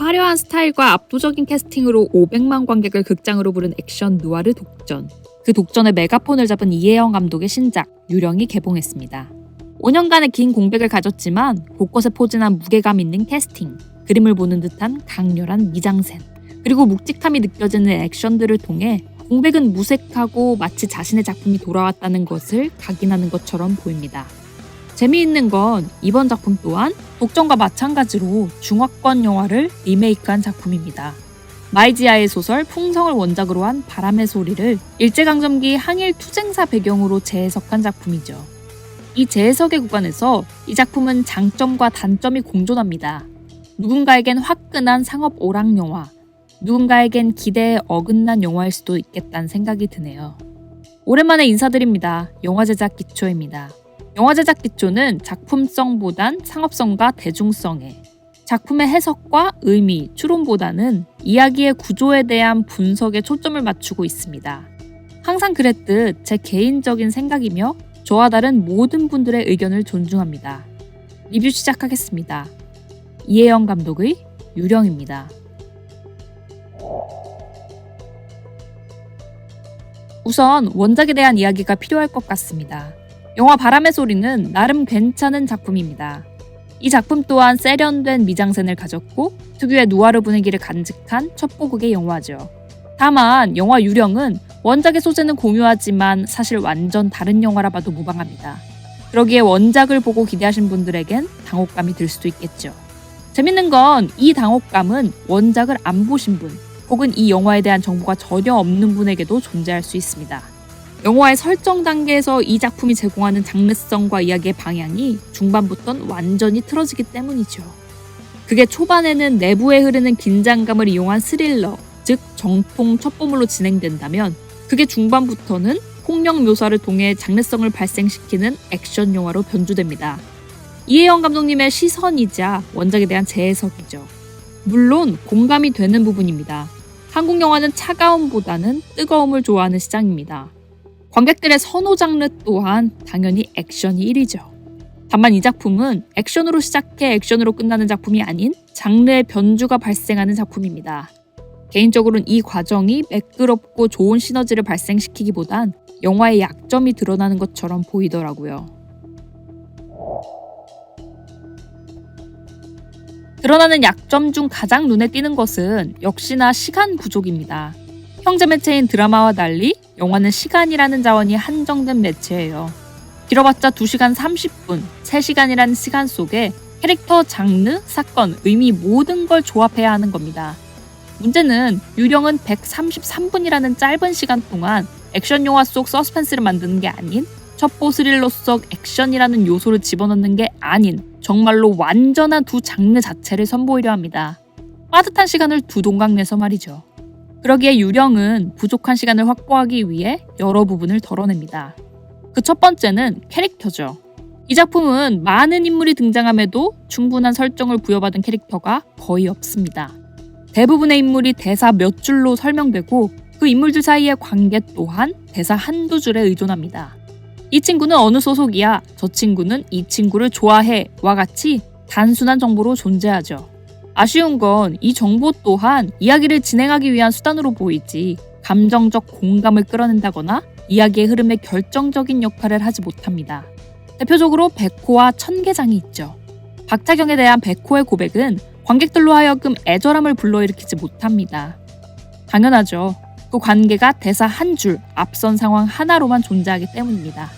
화려한 스타일과 압도적인 캐스팅으로 500만 관객을 극장으로 부른 액션 누아르 독전. 그 독전의 메가폰을 잡은 이혜영 감독의 신작 유령이 개봉했습니다. 5년간의 긴 공백을 가졌지만 곳곳에 포진한 무게감 있는 캐스팅, 그림을 보는 듯한 강렬한 미장센, 그리고 묵직함이 느껴지는 액션들을 통해 공백은 무색하고 마치 자신의 작품이 돌아왔다는 것을 각인하는 것처럼 보입니다. 재미있는 건 이번 작품 또한 독전과 마찬가지로 중화권 영화를 리메이크한 작품입니다. 마이지아의 소설 풍성을 원작으로 한 바람의 소리를 일제강점기 항일 투쟁사 배경으로 재해석한 작품이죠. 이 재해석의 구간에서 이 작품은 장점과 단점이 공존합니다. 누군가에겐 화끈한 상업 오락 영화, 누군가에겐 기대에 어긋난 영화일 수도 있겠다는 생각이 드네요. 오랜만에 인사드립니다. 영화 제작 기초입니다. 영화 제작 기초는 작품성보단 상업성과 대중성에, 작품의 해석과 의미, 추론보다는 이야기의 구조에 대한 분석에 초점을 맞추고 있습니다. 항상 그랬듯 제 개인적인 생각이며 저와 다른 모든 분들의 의견을 존중합니다. 리뷰 시작하겠습니다. 이혜영 감독의 유령입니다. 우선 원작에 대한 이야기가 필요할 것 같습니다. 영화 바람의 소리는 나름 괜찮은 작품입니다. 이 작품 또한 세련된 미장센을 가졌고 특유의 누아르 분위기를 간직한 첩보극의 영화죠. 다만 영화 유령은 원작의 소재는 공유하지만 사실 완전 다른 영화라 봐도 무방합니다. 그러기에 원작을 보고 기대하신 분들에겐 당혹감이 들 수도 있겠죠. 재밌는 건 이 당혹감은 원작을 안 보신 분 혹은 이 영화에 대한 정보가 전혀 없는 분에게도 존재할 수 있습니다. 영화의 설정 단계에서 이 작품이 제공하는 장르성과 이야기의 방향이 중반부터는 완전히 틀어지기 때문이죠. 그게 초반에는 내부에 흐르는 긴장감을 이용한 스릴러, 즉 정통 첩보물로 진행된다면 그게 중반부터는 폭력 묘사를 통해 장르성을 발생시키는 액션 영화로 변주됩니다. 이혜영 감독님의 시선이자 원작에 대한 재해석이죠. 물론 공감이 되는 부분입니다. 한국 영화는 차가움보다는 뜨거움을 좋아하는 시장입니다. 관객들의 선호 장르 또한 당연히 액션이 1위죠. 다만 이 작품은 액션으로 시작해 액션으로 끝나는 작품이 아닌 장르의 변주가 발생하는 작품입니다. 개인적으로는 이 과정이 매끄럽고 좋은 시너지를 발생시키기보단 영화의 약점이 드러나는 것처럼 보이더라고요. 드러나는 약점 중 가장 눈에 띄는 것은 역시나 시간 부족입니다. 형제 매체인 드라마와 달리 영화는 시간이라는 자원이 한정된 매체예요. 길어봤자 2시간 30분, 3시간이라는 시간 속에 캐릭터, 장르, 사건, 의미 모든 걸 조합해야 하는 겁니다. 문제는 유령은 133분이라는 짧은 시간 동안 액션 영화 속 서스펜스를 만드는 게 아닌 첩보 스릴러 속 액션이라는 요소를 집어넣는 게 아닌 정말로 완전한 두 장르 자체를 선보이려 합니다. 빠듯한 시간을 두 동강 내서 말이죠. 그러기에 유령은 부족한 시간을 확보하기 위해 여러 부분을 덜어냅니다. 그 첫 번째는 캐릭터죠. 이 작품은 많은 인물이 등장함에도 충분한 설정을 부여받은 캐릭터가 거의 없습니다. 대부분의 인물이 대사 몇 줄로 설명되고 그 인물들 사이의 관계 또한 대사 한두 줄에 의존합니다. 이 친구는 어느 소속이야, 저 친구는 이 친구를 좋아해 와 같이 단순한 정보로 존재하죠. 아쉬운 건 이 정보 또한 이야기를 진행하기 위한 수단으로 보이지 감정적 공감을 끌어낸다거나 이야기의 흐름에 결정적인 역할을 하지 못합니다. 대표적으로 백호와 천계장이 있죠. 박차경에 대한 백호의 고백은 관객들로 하여금 애절함을 불러일으키지 못합니다. 당연하죠. 그 관계가 대사 한 줄, 앞선 상황 하나로만 존재하기 때문입니다.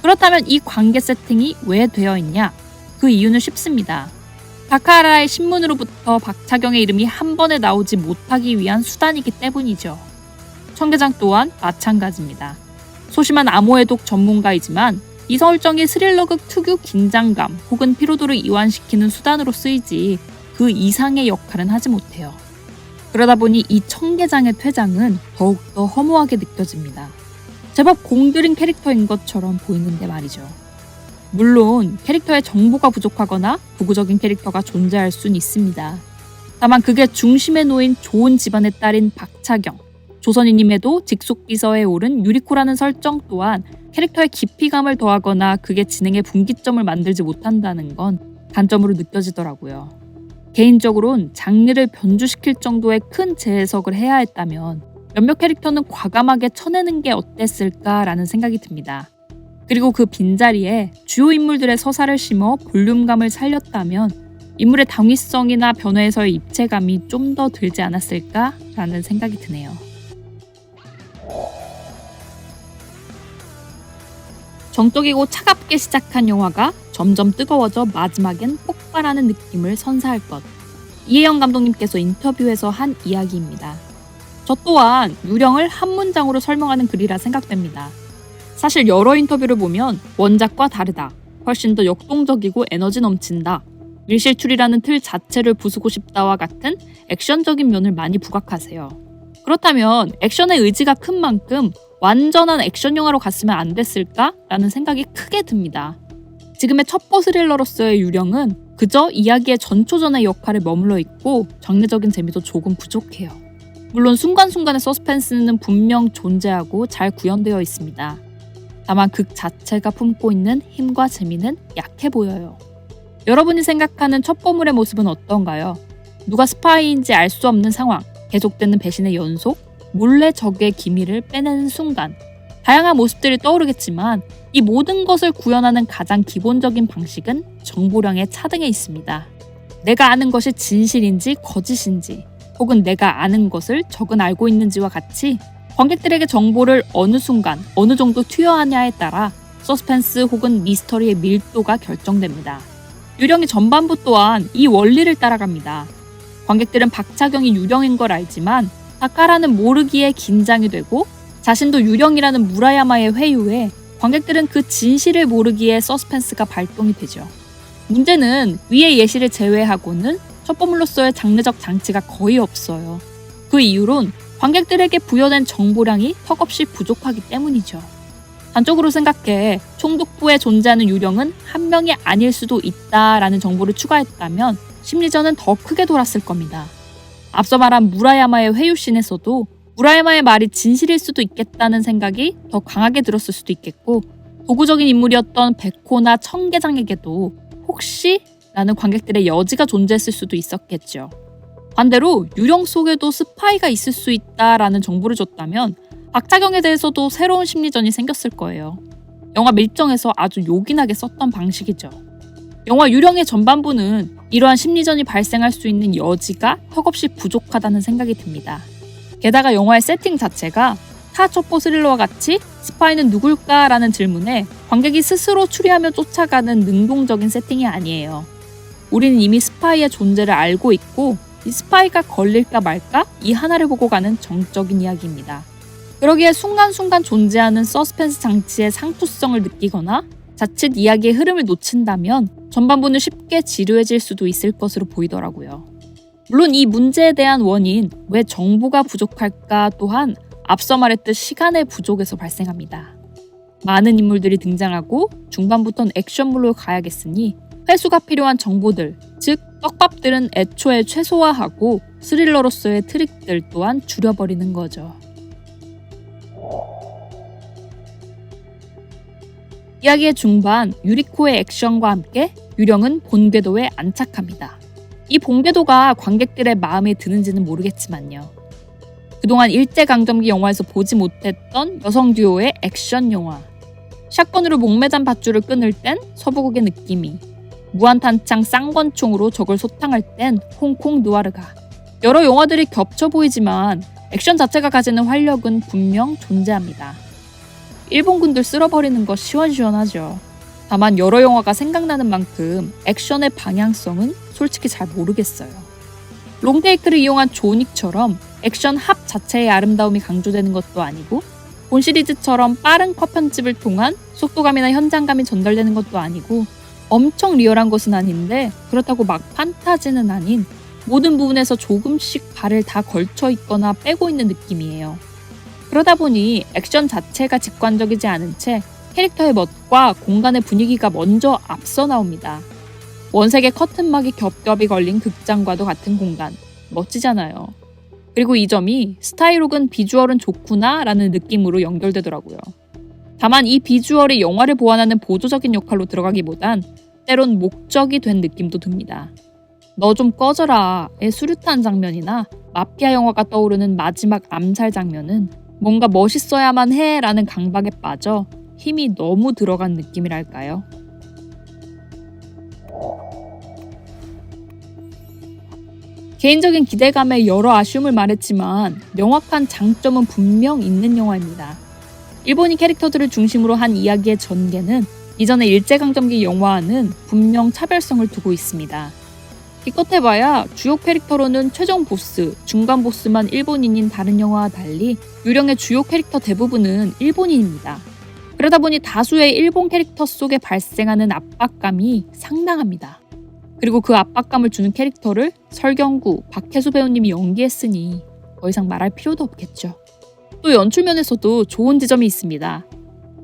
그렇다면 이 관계 세팅이 왜 되어 있냐? 그 이유는 쉽습니다. 다카라의 신문으로부터 박차경의 이름이 한 번에 나오지 못하기 위한 수단이기 때문이죠. 천계장 또한 마찬가지입니다. 소심한 암호해독 전문가이지만 이 설정이 스릴러극 특유 긴장감 혹은 피로도를 이완시키는 수단으로 쓰이지 그 이상의 역할은 하지 못해요. 그러다 보니 이 천계장의 퇴장은 더욱더 허무하게 느껴집니다. 제법 공들인 캐릭터인 것처럼 보이는데 말이죠. 물론 캐릭터의 정보가 부족하거나 부구적인 캐릭터가 존재할 수는 있습니다. 다만 그게 중심에 놓인 좋은 집안의 딸인 박차경, 조선인임에도 직속비서에 오른 유리코라는 설정 또한 캐릭터의 깊이감을 더하거나 그게 진행의 분기점을 만들지 못한다는 건 단점으로 느껴지더라고요. 개인적으론 장르를 변주시킬 정도의 큰 재해석을 해야 했다면 몇몇 캐릭터는 과감하게 쳐내는 게 어땠을까라는 생각이 듭니다. 그리고 그 빈자리에 주요 인물들의 서사를 심어 볼륨감을 살렸다면 인물의 당위성이나 변화에서의 입체감이 좀 더 들지 않았을까라는 생각이 드네요. 정적이고 차갑게 시작한 영화가 점점 뜨거워져 마지막엔 폭발하는 느낌을 선사할 것. 이혜영 감독님께서 인터뷰에서 한 이야기입니다. 저 또한 유령을 한 문장으로 설명하는 글이라 생각됩니다. 사실 여러 인터뷰를 보면 원작과 다르다, 훨씬 더 역동적이고 에너지 넘친다, 밀실출이라는 틀 자체를 부수고 싶다와 같은 액션적인 면을 많이 부각하세요. 그렇다면 액션의 의지가 큰 만큼 완전한 액션 영화로 갔으면 안 됐을까라는 생각이 크게 듭니다. 지금의 첩보 스릴러로서의 유령은 그저 이야기의 전초전의 역할에 머물러 있고 장르적인 재미도 조금 부족해요. 물론 순간순간의 서스펜스는 분명 존재하고 잘 구현되어 있습니다. 다만 극 자체가 품고 있는 힘과 재미는 약해 보여요. 여러분이 생각하는 첩보물의 모습은 어떤가요? 누가 스파이인지 알 수 없는 상황, 계속되는 배신의 연속, 몰래 적의 기밀을 빼내는 순간, 다양한 모습들이 떠오르겠지만 이 모든 것을 구현하는 가장 기본적인 방식은 정보량의 차등에 있습니다. 내가 아는 것이 진실인지 거짓인지, 혹은 내가 아는 것을 적은 알고 있는지와 같이 관객들에게 정보를 어느 순간 어느 정도 투여하냐에 따라 서스펜스 혹은 미스터리의 밀도가 결정됩니다. 유령의 전반부 또한 이 원리를 따라갑니다. 관객들은 박차경이 유령인 걸 알지만 다카라는 모르기에 긴장이 되고 자신도 유령이라는 무라야마의 회유에 관객들은 그 진실을 모르기에 서스펜스가 발동이 되죠. 문제는 위의 예시를 제외하고는 첩보물로서의 장르적 장치가 거의 없어요. 그 이유론 관객들에게 부여된 정보량이 턱없이 부족하기 때문이죠. 단적으로 생각해 총독부에 존재하는 유령은 한 명이 아닐 수도 있다라는 정보를 추가했다면 심리전은 더 크게 돌았을 겁니다. 앞서 말한 무라야마의 회유씬에서도 무라야마의 말이 진실일 수도 있겠다는 생각이 더 강하게 들었을 수도 있겠고, 도구적인 인물이었던 백호나 청계장에게도 혹시 라는 관객들의 여지가 존재했을 수도 있었겠죠. 반대로 유령 속에도 스파이가 있을 수 있다라는 정보를 줬다면 박차경에 대해서도 새로운 심리전이 생겼을 거예요. 영화 밀정에서 아주 요긴하게 썼던 방식이죠. 영화 유령의 전반부는 이러한 심리전이 발생할 수 있는 여지가 턱없이 부족하다는 생각이 듭니다. 게다가 영화의 세팅 자체가 타 첩보 스릴러와 같이 스파이는 누굴까라는 질문에 관객이 스스로 추리하며 쫓아가는 능동적인 세팅이 아니에요. 우리는 이미 스파이의 존재를 알고 있고 이 스파이가 걸릴까 말까 이 하나를 보고 가는 정적인 이야기입니다. 그러기에 순간순간 존재하는 서스펜스 장치의 상투성을 느끼거나 자칫 이야기의 흐름을 놓친다면 전반부는 쉽게 지루해질 수도 있을 것으로 보이더라고요. 물론 이 문제에 대한 원인, 왜 정보가 부족할까 또한 앞서 말했듯 시간의 부족에서 발생합니다. 많은 인물들이 등장하고 중반부터는 액션물로 가야겠으니 회수가 필요한 정보들, 즉 떡밥들은 애초에 최소화하고 스릴러로서의 트릭들 또한 줄여버리는 거죠. 이야기의 중반, 유리코의 액션과 함께 유령은 본궤도에 안착합니다. 이 본궤도가 관객들의 마음에 드는지는 모르겠지만요. 그동안 일제강점기 영화에서 보지 못했던 여성 듀오의 액션 영화. 샷건으로 목매단 밧줄을 끊을 땐 서부극의 느낌이, 무한탄창 쌍권총으로 적을 소탕할 땐 홍콩 누아르가. 여러 영화들이 겹쳐 보이지만 액션 자체가 가지는 활력은 분명 존재합니다. 일본군들 쓸어버리는 거 시원시원하죠. 다만 여러 영화가 생각나는 만큼 액션의 방향성은 솔직히 잘 모르겠어요. 롱테이크를 이용한 조닉처럼 액션 합 자체의 아름다움이 강조되는 것도 아니고, 본 시리즈처럼 빠른 컷 편집을 통한 속도감이나 현장감이 전달되는 것도 아니고, 엄청 리얼한 것은 아닌데 그렇다고 막 판타지는 아닌, 모든 부분에서 조금씩 발을 다 걸쳐 있거나 빼고 있는 느낌이에요. 그러다 보니 액션 자체가 직관적이지 않은 채 캐릭터의 멋과 공간의 분위기가 먼저 앞서 나옵니다. 원색의 커튼막이 겹겹이 걸린 극장과도 같은 공간, 멋지잖아요. 그리고 이 점이 스타일록은 비주얼은 좋구나 라는 느낌으로 연결되더라고요. 다만 이 비주얼이 영화를 보완하는 보조적인 역할로 들어가기보단 때론 목적이 된 느낌도 듭니다. 너 좀 꺼져라의 수류탄 장면이나 마피아 영화가 떠오르는 마지막 암살 장면은 뭔가 멋있어야만 해라는 강박에 빠져 힘이 너무 들어간 느낌이랄까요. 개인적인 기대감에 여러 아쉬움을 말했지만 명확한 장점은 분명 있는 영화입니다. 일본인 캐릭터들을 중심으로 한 이야기의 전개는 이전의 일제강점기 영화와는 분명 차별성을 두고 있습니다. 기껏해봐야 주요 캐릭터로는 최종 보스, 중간 보스만 일본인인 다른 영화와 달리 유령의 주요 캐릭터 대부분은 일본인입니다. 그러다 보니 다수의 일본 캐릭터 속에 발생하는 압박감이 상당합니다. 그리고 그 압박감을 주는 캐릭터를 설경구, 박혜수 배우님이 연기했으니 더 이상 말할 필요도 없겠죠. 또 연출면에서도 좋은 지점이 있습니다.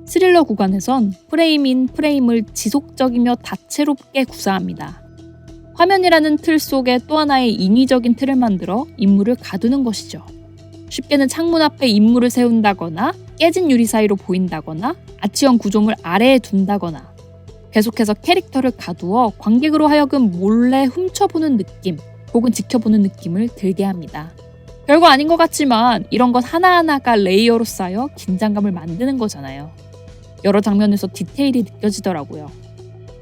스릴러 구간에선 프레임인 프레임을 지속적이며 다채롭게 구사합니다. 화면이라는 틀 속에 또 하나의 인위적인 틀을 만들어 인물을 가두는 것이죠. 쉽게는 창문 앞에 인물을 세운다거나 깨진 유리 사이로 보인다거나 아치형 구조물 아래에 둔다거나 계속해서 캐릭터를 가두어 관객으로 하여금 몰래 훔쳐보는 느낌 혹은 지켜보는 느낌을 들게 합니다. 별거 아닌 것 같지만 이런 것 하나하나가 레이어로 쌓여 긴장감을 만드는 거잖아요. 여러 장면에서 디테일이 느껴지더라고요.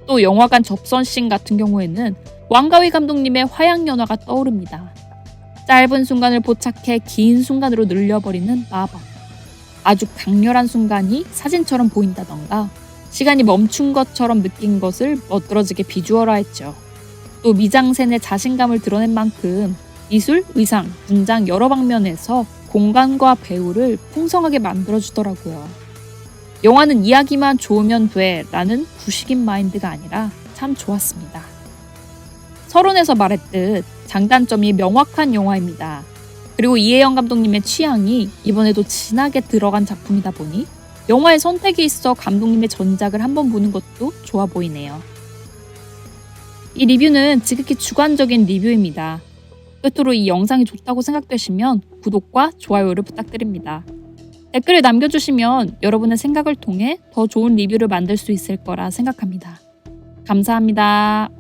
또 영화관 접선씬 같은 경우에는 왕가위 감독님의 화양연화가 떠오릅니다. 짧은 순간을 포착해 긴 순간으로 늘려버리는 마법. 아주 강렬한 순간이 사진처럼 보인다던가 시간이 멈춘 것처럼 느낀 것을 멋들어지게 비주얼화했죠. 또 미장센의 자신감을 드러낸 만큼 미술, 의상, 분장 여러 방면에서 공간과 배우를 풍성하게 만들어주더라고요. 영화는 이야기만 좋으면 돼 라는 구식인 마인드가 아니라 참 좋았습니다. 서론에서 말했듯 장단점이 명확한 영화입니다. 그리고 이혜영 감독님의 취향이 이번에도 진하게 들어간 작품이다 보니 영화에 선택이 있어 감독님의 전작을 한번 보는 것도 좋아 보이네요. 이 리뷰는 지극히 주관적인 리뷰입니다. 끝으로 이 영상이 좋다고 생각되시면 구독과 좋아요를 부탁드립니다. 댓글을 남겨주시면 여러분의 생각을 통해 더 좋은 리뷰를 만들 수 있을 거라 생각합니다. 감사합니다.